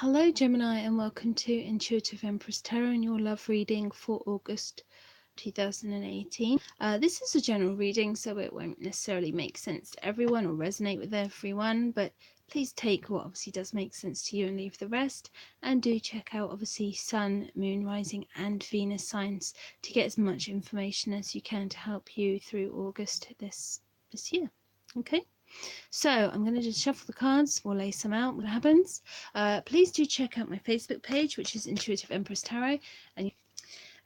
Hello Gemini and welcome to Intuitive Empress Tarot and your love reading for August 2018. This is a general reading, so it won't necessarily make sense to everyone or resonate with everyone, but please take what obviously does make sense to you and leave the rest. And do check out obviously Sun, Moon, Rising and Venus signs to get as much information as you can to help you through August this year. Okay. So I'm going to just shuffle the cards. We'll lay some out. What happens? Please do check out my Facebook page, which is Intuitive Empress Tarot. And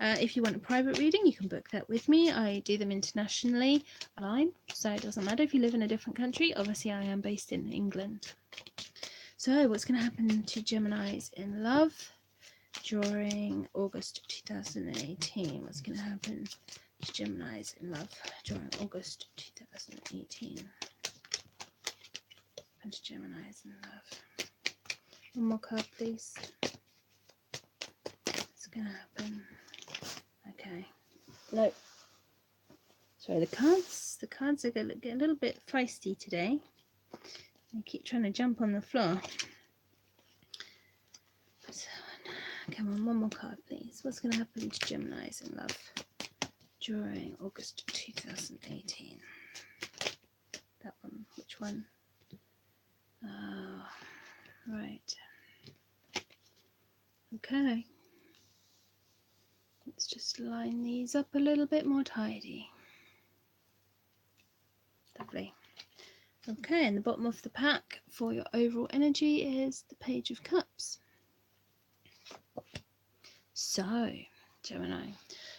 if you want a private reading, you can book that with me. I do them internationally online, so it doesn't matter if you live in a different country. Obviously, I am based in England. So what's going to happen to Geminis in love during August 2018? What's going to happen to Geminis in love during August 2018? And Gemini's in love. One more card, please. What's gonna happen? Okay. No. Sorry, the cards are gonna get a little bit feisty today. They keep trying to jump on the floor. So, come on, one more card, please. What's gonna happen to Gemini's in love during August 2018? That one. Which one? Oh, right. Okay. Let's just line these up a little bit more tidy. Lovely. Okay, and the bottom of the pack for your overall energy is the Page of Cups. So, Gemini,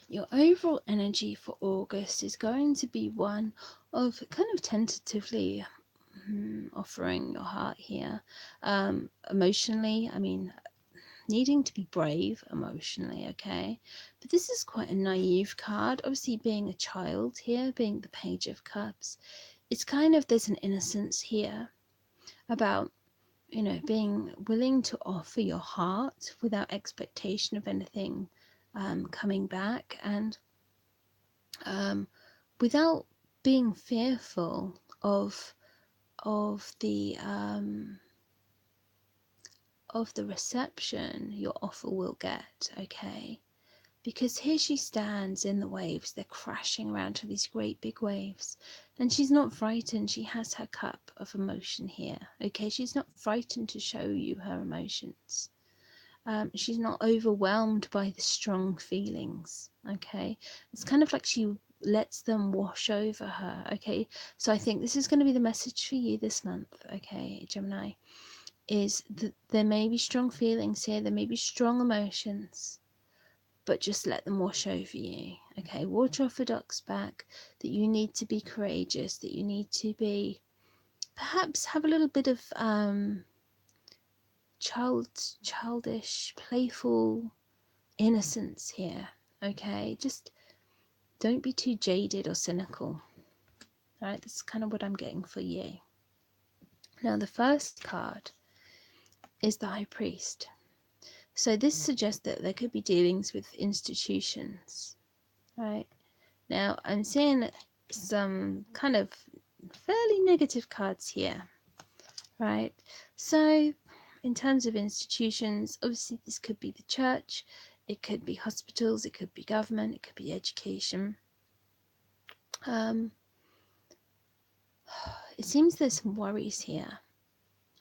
your overall energy for August is going to be one of kind of tentatively offering your heart here. Emotionally, I mean, needing to be brave emotionally, okay? But this is quite a naive card. Obviously, being a child here, being the Page of Cups, it's kind of, there's an innocence here about, you know, being willing to offer your heart without expectation of anything coming back, and without being fearful of the reception your offer will get, okay? Because here she stands in the waves, they're crashing around to these great big waves, and she's not frightened. She has her cup of emotion here, okay? She's not frightened to show you her emotions. She's not overwhelmed by the strong feelings, okay? It's kind of like she lets them wash over her, okay? So I think this is going to be the message for you this month, okay, Gemini, is that there may be strong feelings here, there may be strong emotions, but just let them wash over you, okay? Water off a duck's back, that you need to be courageous, that you need to be, perhaps have a little bit of childish, playful innocence here, okay? Just don't be too jaded or cynical. All right, this is kind of what I'm getting for you. Now, the first card is the High Priest. So this suggests that there could be dealings with institutions, right? Now, I'm seeing some kind of fairly negative cards here, right? So in terms of institutions, obviously this could be the church, it could be hospitals, it could be government, it could be education. It seems there's some worries here.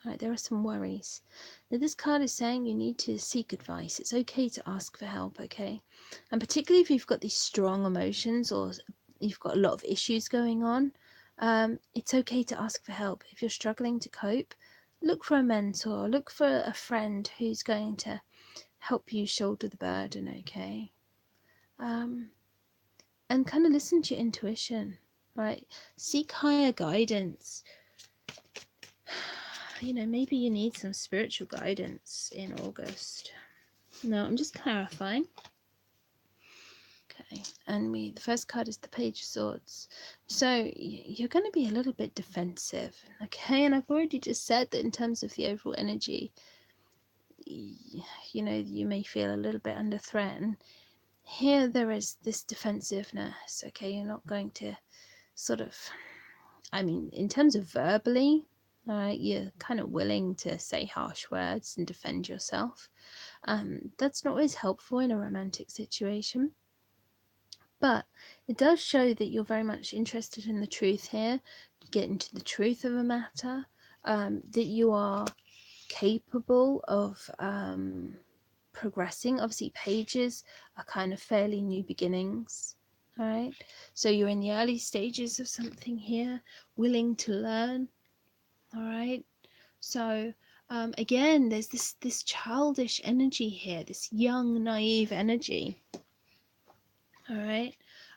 Right, there are some worries. Now this card is saying you need to seek advice. It's okay to ask for help, okay? And particularly if you've got these strong emotions or you've got a lot of issues going on, it's okay to ask for help. If you're struggling to cope, look for a mentor, look for a friend who's going to help you shoulder the burden, okay? And kind of listen to your intuition, right? Seek higher guidance. You know, maybe you need some spiritual guidance in August. No, I'm just clarifying. Okay, and the first card is the Page of Swords. So you're going to be a little bit defensive, okay? And I've already just said that in terms of the overall energy, you know, you may feel a little bit under threat. And here there is this defensiveness, okay? You're not going to sort of, I mean, in terms of verbally, All right, you're kind of willing to say harsh words and defend yourself. That's not always helpful in a romantic situation, but it does show that you're very much interested in the truth here, getting to the truth of a matter, that you are capable of progressing. Obviously, pages are kind of fairly new beginnings. All right, so you're in the early stages of something here, willing to learn. All right, so again, there's this childish energy here, this young, naive energy. All right.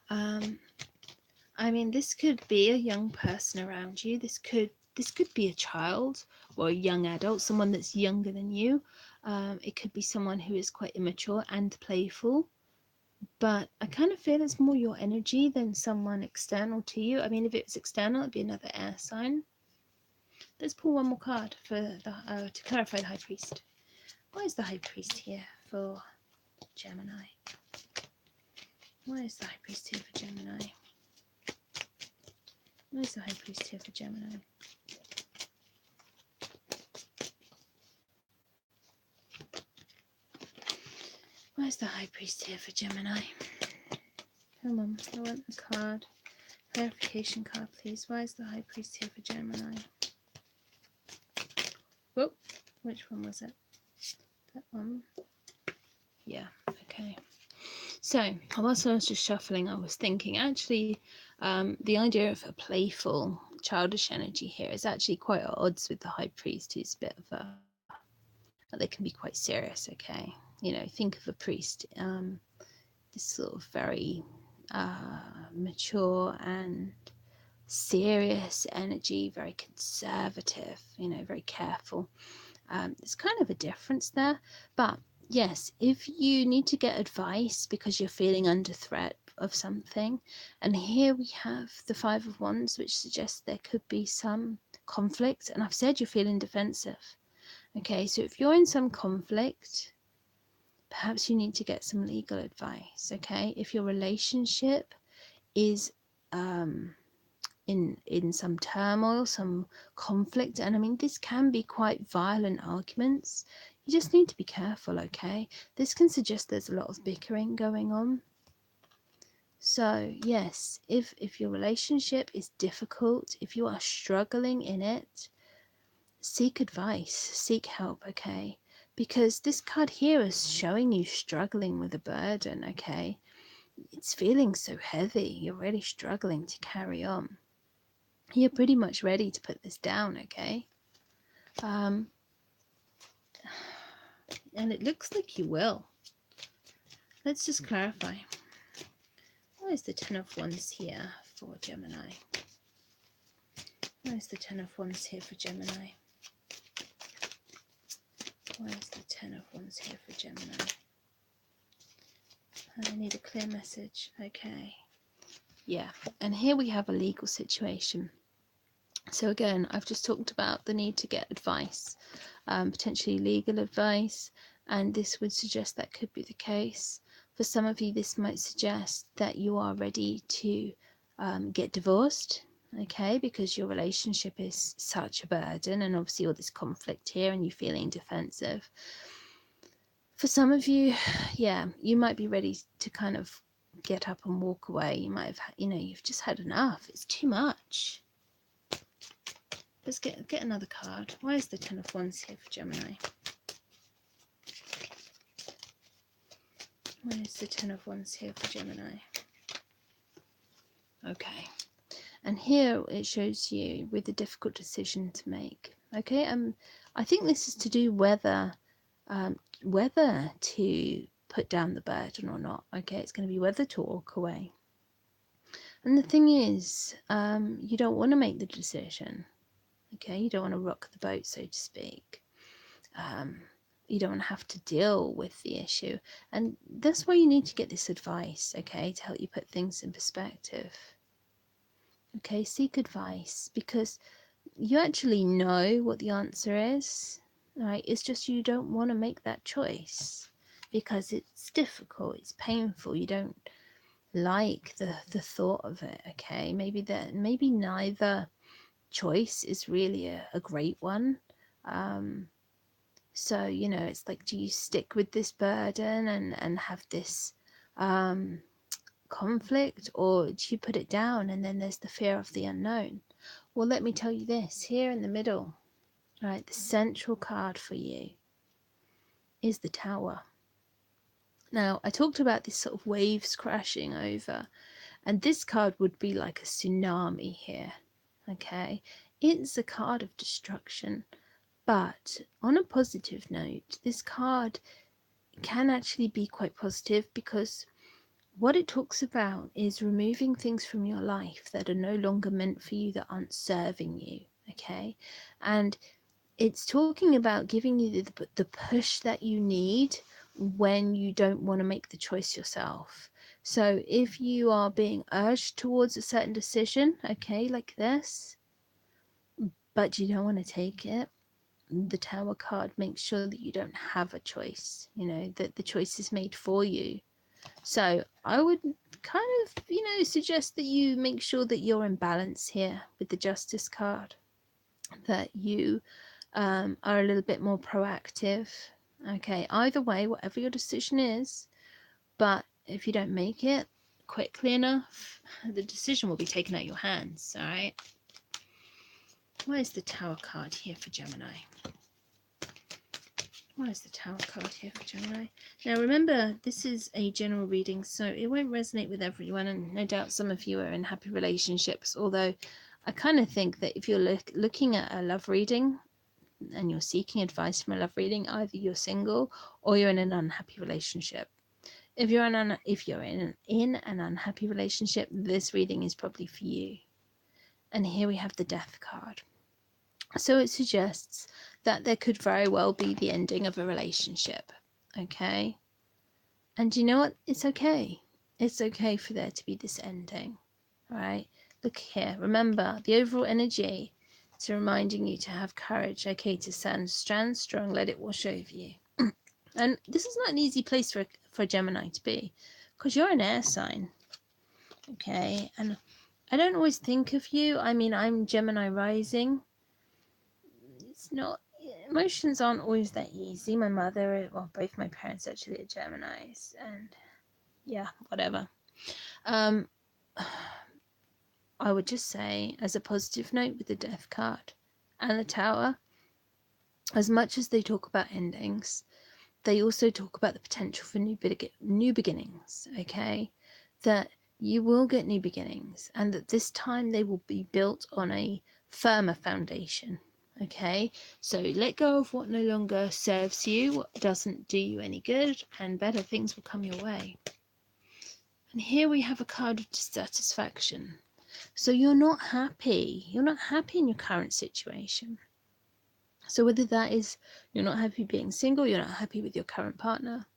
I mean, this could be a young person around you. This could be a child or a young adult, someone that's younger than you. It could be someone who is quite immature and playful. But I kind of feel it's more your energy than someone external to you. I mean, if it's external, it'd be another air sign. Let's pull one more card for the to clarify the High Priest. Why is the High Priest here for Gemini? Why is the High Priest here for Gemini? Why is the High Priest here for Gemini? Why is the High Priest here for Gemini? Come on, I want the card. Clarification card, please. Why is the High Priest here for Gemini? Whoop, which one was it? That one? Yeah, okay. So, whilst I was just shuffling, I was thinking, actually, the idea of a playful, childish energy here is actually quite at odds with the High Priest, who's a bit of a... They can be quite serious, okay? You know, think of a priest, this sort of very mature and serious energy, very conservative, you know, very careful. There's kind of a difference there, but yes, if you need to get advice because you're feeling under threat of something, and here we have the Five of Wands, which suggests there could be some conflict, and I've said you're feeling defensive. Okay, so if you're in some conflict, perhaps you need to get some legal advice. Okay, if your relationship is in some turmoil, some conflict, and I mean, this can be quite violent arguments, you just need to be careful. Okay, this can suggest there's a lot of bickering going on. So yes, if your relationship is difficult, if you are struggling in it, seek advice, seek help. Okay, because this card here is showing you struggling with a burden. Okay, it's feeling so heavy, you're really struggling to carry on. You're pretty much ready to put this down. Okay, and it looks like you will. Let's just clarify. Why is the Ten of Wands here for Gemini? Why is the Ten of Wands here for Gemini? Why is the Ten of Wands here for Gemini? I need a clear message. Okay. Yeah, and here we have a legal situation. So again, I've just talked about the need to get advice, potentially legal advice, and this would suggest that could be the case. For some of you, this might suggest that you are ready to get divorced, okay, because your relationship is such a burden, and obviously all this conflict here, and you feeling defensive. For some of you, yeah, you might be ready to kind of get up and walk away. You might have, you know, you've just had enough. It's too much. Let's get another card. Why is the Ten of Wands here for Gemini? Why is the Ten of Wands here for Gemini? Okay. And here it shows you with a difficult decision to make. Okay, I think this is to do whether to put down the burden or not. Okay, it's going to be whether to walk away. And the thing is, you don't want to make the decision. Okay, you don't want to rock the boat, so to speak. You don't want to have to deal with the issue, and that's why you need to get this advice, okay, to help you put things in perspective. Okay, seek advice, because you actually know what the answer is, right? It's just you don't want to make that choice because it's difficult, it's painful, you don't like the thought of it. Okay, maybe neither choice is really a great one. So, you know, it's like, do you stick with this burden and have this conflict, or do you put it down? And then there's the fear of the unknown. Well, let me tell you this, here in the middle, right, the central card for you is the Tower. Now, I talked about this sort of waves crashing over, and this card would be like a tsunami here, okay? It's a card of destruction, but on a positive note, this card can actually be quite positive, because what it talks about is removing things from your life that are no longer meant for you, that aren't serving you, okay? And it's talking about giving you the push that you need when you don't want to make the choice yourself. So if you are being urged towards a certain decision, okay, like this, but you don't want to take it, the Tower card makes sure that you don't have a choice, you know, that the choice is made for you. So I would kind of, you know, suggest that you make sure that you're in balance here with the Justice card, that you are a little bit more proactive. Okay, either way, whatever your decision is, but if you don't make it quickly enough, the decision will be taken out of your hands. All right. Where's the Tower card here for Gemini? Where's the Tower card here for Gemini? Now remember, this is a general reading, so it won't resonate with everyone, and no doubt some of you are in happy relationships, although I kind of think that if you're looking at a love reading and you're seeking advice from a love reading, either you're single or you're in an unhappy relationship. If you're in an unhappy relationship, this reading is probably for you. And here we have the Death card. So it suggests that there could very well be the ending of a relationship, okay? And you know what? It's okay. It's okay for there to be this ending, right? Look here. Remember, the overall energy is reminding you to have courage, okay, to stand strong, let it wash over you. And this is not an easy place for a Gemini to be, because you're an air sign, okay? And I don't always think of you. I mean, I'm Gemini rising. It's not, emotions aren't always that easy. My mother, well, both my parents actually are Geminis, and yeah, whatever. I would just say, as a positive note with the Death card and the Tower, as much as they talk about endings, they also talk about the potential for new beginnings, okay? That you will get new beginnings, and that this time they will be built on a firmer foundation, okay? So let go of what no longer serves you, what doesn't do you any good, and better things will come your way. And here we have a card of dissatisfaction. So you're not happy. You're not happy in your current situation. So whether that is you're not happy being single, you're not happy with your current partner,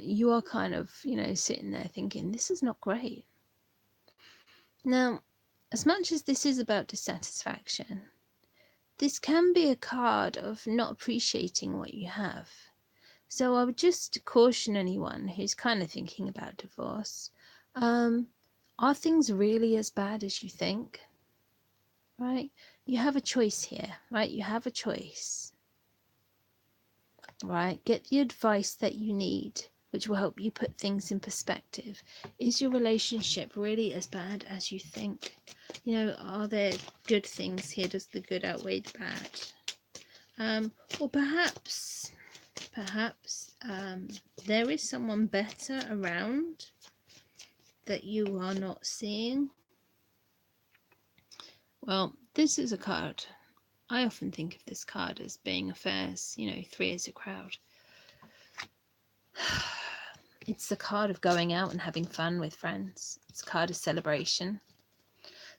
you are kind of, you know, sitting there thinking, this is not great. Now, as much as this is about dissatisfaction, this can be a card of not appreciating what you have. So I would just caution anyone who's kind of thinking about divorce. Are things really as bad as you think? Right? You have a choice here, right? You have a choice. Right? Get the advice that you need, which will help you put things in perspective. Is your relationship really as bad as you think? You know, are there good things here? Does the good outweigh the bad? Or perhaps there is someone better around that you are not seeing. Well, this is a card. I often think of this card as being affairs, you know, 3 is a crowd. It's the card of going out and having fun with friends. It's a card of celebration.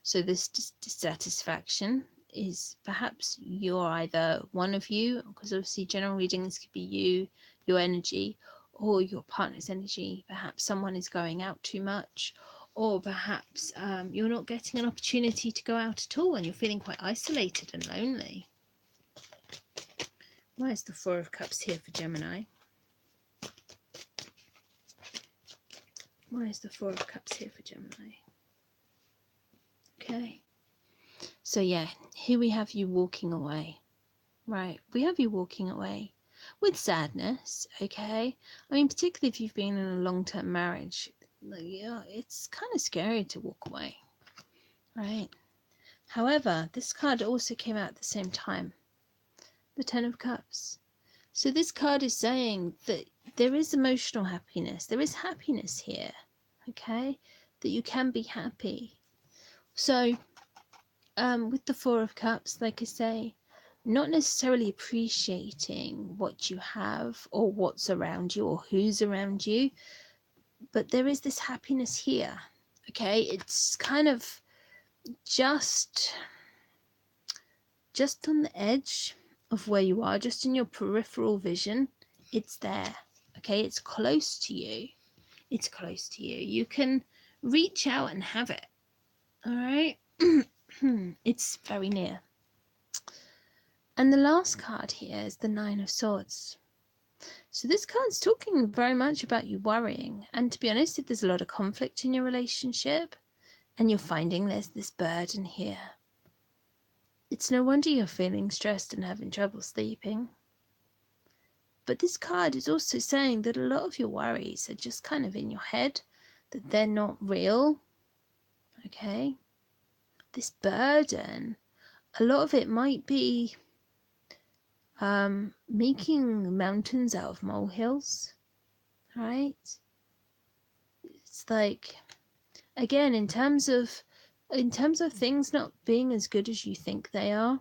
So this dissatisfaction is perhaps you're either one of you, because obviously general readings could be you, your energy, or your partner's energy. Perhaps someone is going out too much, or perhaps you're not getting an opportunity to go out at all and you're feeling quite isolated and lonely. Where's the 4 of Cups here for Gemini? Where's the 4 of Cups here for Gemini? Okay. So yeah, here we have you walking away. Right, we have you walking away with sadness, okay? I mean, particularly if you've been in a long-term marriage, yeah, it's kind of scary to walk away, right? However, this card also came out at the same time, the Ten of Cups. So this card is saying that there is emotional happiness. There is happiness here, okay? That you can be happy. So, with the Four of Cups, like I say, not necessarily appreciating what you have or what's around you or who's around you, but there is this happiness here, okay? It's kind of just on the edge of where you are, just in your peripheral vision. It's there, okay? It's close to you. It's close to you. You can reach out and have it, all right? It's very near. And the last card here is the Nine of Swords. So this card's talking very much about you worrying. And to be honest, if there's a lot of conflict in your relationship and you're finding there's this burden here, it's no wonder you're feeling stressed and having trouble sleeping. But this card is also saying that a lot of your worries are just kind of in your head, that they're not real, okay? This burden, a lot of it might be making mountains out of molehills, right? It's like, again, in terms of things not being as good as you think they are,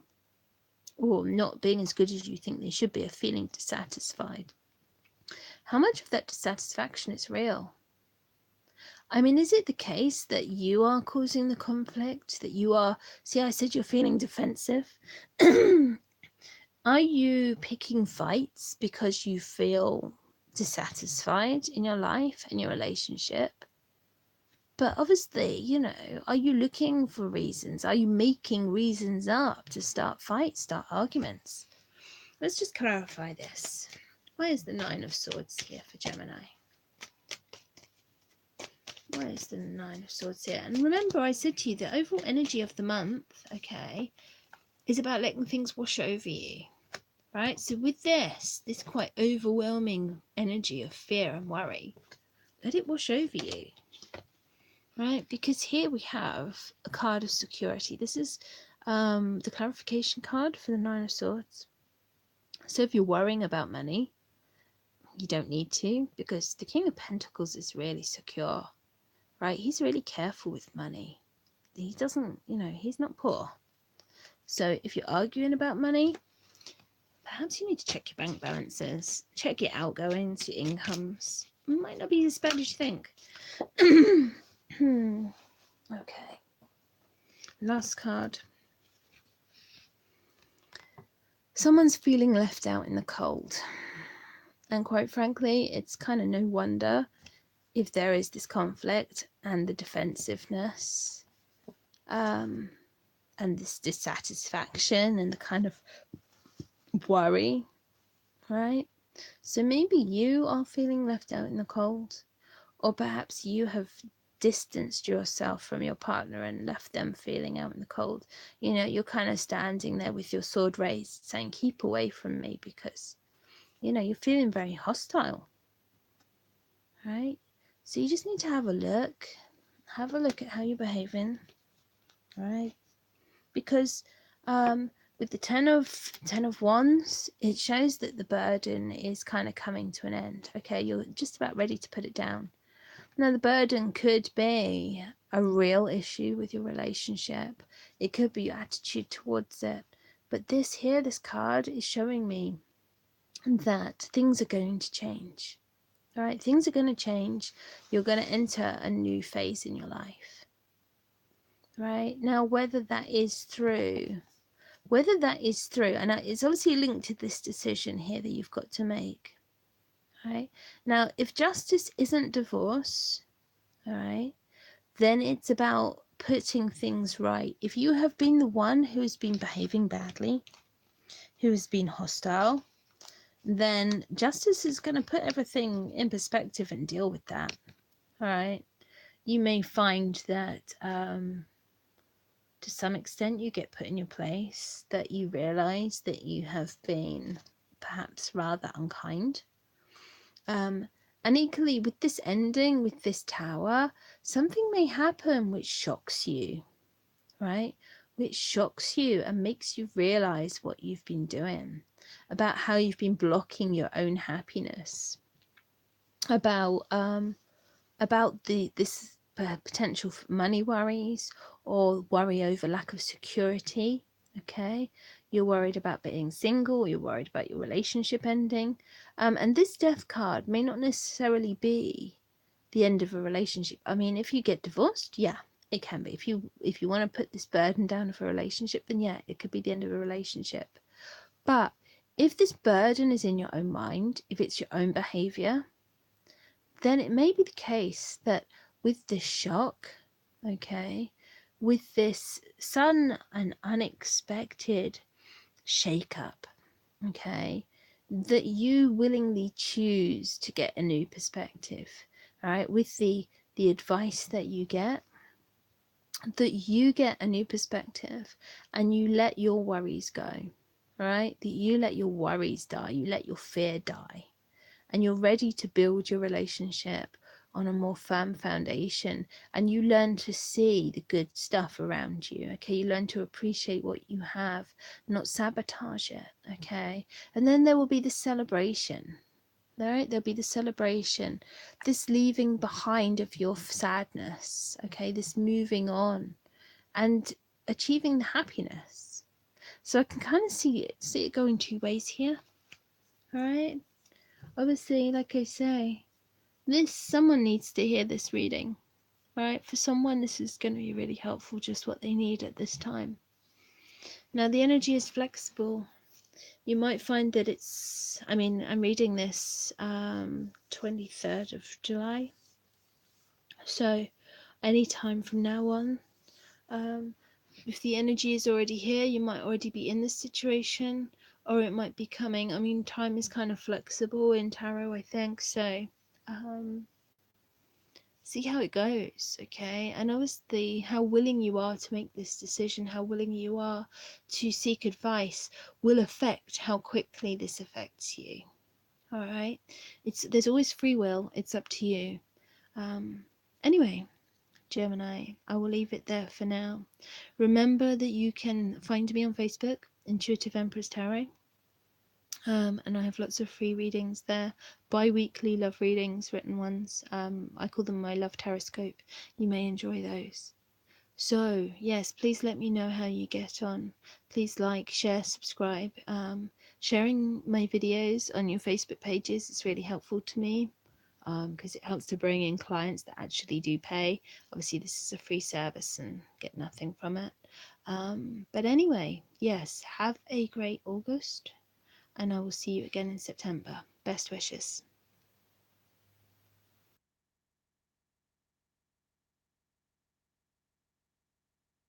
or not being as good as you think they should be, of feeling dissatisfied. How much of that dissatisfaction is real? I mean, is it the case that you are causing the conflict, that you are, see, I said you're feeling defensive? Are you picking fights because you feel dissatisfied in your life and your relationship? But obviously, you know, are you looking for reasons? Are you making reasons up to start fights, start arguments? Let's just clarify this. Why is the Nine of Swords here for Gemini? Why is the Nine of Swords here? And remember, I said to you, the overall energy of the month, okay, is about letting things wash over you. Right, so with this quite overwhelming energy of fear and worry, let it wash over you, right? Because here we have a card of security. This is the clarification card for the Nine of Swords. So if you're worrying about money, you don't need to, because the King of Pentacles is really secure, right? He's really careful with money. He doesn't, you know, he's not poor. So if you're arguing about money, perhaps you need to check your bank balances, check your outgoings, your incomes. It might not be as bad as you think. Okay. Last card. Someone's feeling left out in the cold. And quite frankly, it's kind of no wonder if there is this conflict and the defensiveness, and this dissatisfaction and the kind of worry, right? So maybe you are feeling left out in the cold, or perhaps you have distanced yourself from your partner and left them feeling out in the cold. You know, you're kind of standing there with your sword raised saying, keep away from me, because, you know, you're feeling very hostile, right? So you just need to have a look at how you're behaving, right? Because with the ten of wands, it shows that the burden is kind of coming to an end. Okay, you're just about ready to put it down. Now, the burden could be a real issue with your relationship. It could be your attitude towards it. But this card is showing me that things are going to change. All right, things are going to change. You're going to enter a new phase in your life. Right? Now, whether that is through, and it's obviously linked to this decision here that you've got to make. Right? Now, if justice isn't divorce, all right, then it's about putting things right. If you have been the one who's been behaving badly, who has been hostile, then justice is going to put everything in perspective and deal with that. All right. You may find that to some extent you get put in your place, that you realize that you have been perhaps rather unkind. And equally with this ending, with this tower, something may happen which shocks you, right? Which shocks you and makes you realize what you've been doing, about how you've been blocking your own happiness, about this potential money worries or worry over lack of security. Okay, you're worried about being single, you're worried about your relationship ending, and this death card may not necessarily be the end of a relationship. I mean, if you get divorced, yeah, it can be. If you want to put this burden down of a relationship, then yeah, it could be the end of a relationship. But if this burden is in your own mind, if it's your own behavior, then it may be the case that with this shock, okay, with this sudden and unexpected shake-up, okay, that you willingly choose to get a new perspective, all right, with the advice that you get, that you get a new perspective and you let your worries go, all right, that you let your worries die, you let your fear die, and you're ready to build your relationship on a more firm foundation, and you learn to see the good stuff around you, okay, you learn to appreciate what you have, not sabotage it, okay, and then there will be the celebration, all right, there'll be the celebration, this leaving behind of your sadness, okay, this moving on and achieving the happiness. So I can kind of see it going two ways here, all right. Obviously, like I say, someone needs to hear this reading, right? For someone, this is going to be really helpful, just what they need at this time. Now, the energy is flexible. You might find that I'm reading this 23rd of July. So, any time from now on, if the energy is already here, you might already be in this situation, or it might be coming. I mean, time is kind of flexible in tarot, I think. So, see how it goes, okay? And obviously, how willing you are to make this decision, how willing you are to seek advice, will affect how quickly this affects you. All right, there's always free will. It's up to you. Anyway, Gemini, I will leave it there for now. Remember that you can find me on Facebook, Intuitive Empress Tarot. And I have lots of free readings there, bi-weekly love readings, written ones. I call them my love taroscope. You may enjoy those. So yes, please let me know how you get on. Please like, share, subscribe. Sharing my videos on your Facebook pages is really helpful to me, because it helps to bring in clients that actually do pay. Obviously this is a free service and get nothing from it. But anyway, yes, have a great August, and I will see you again in September. Best wishes.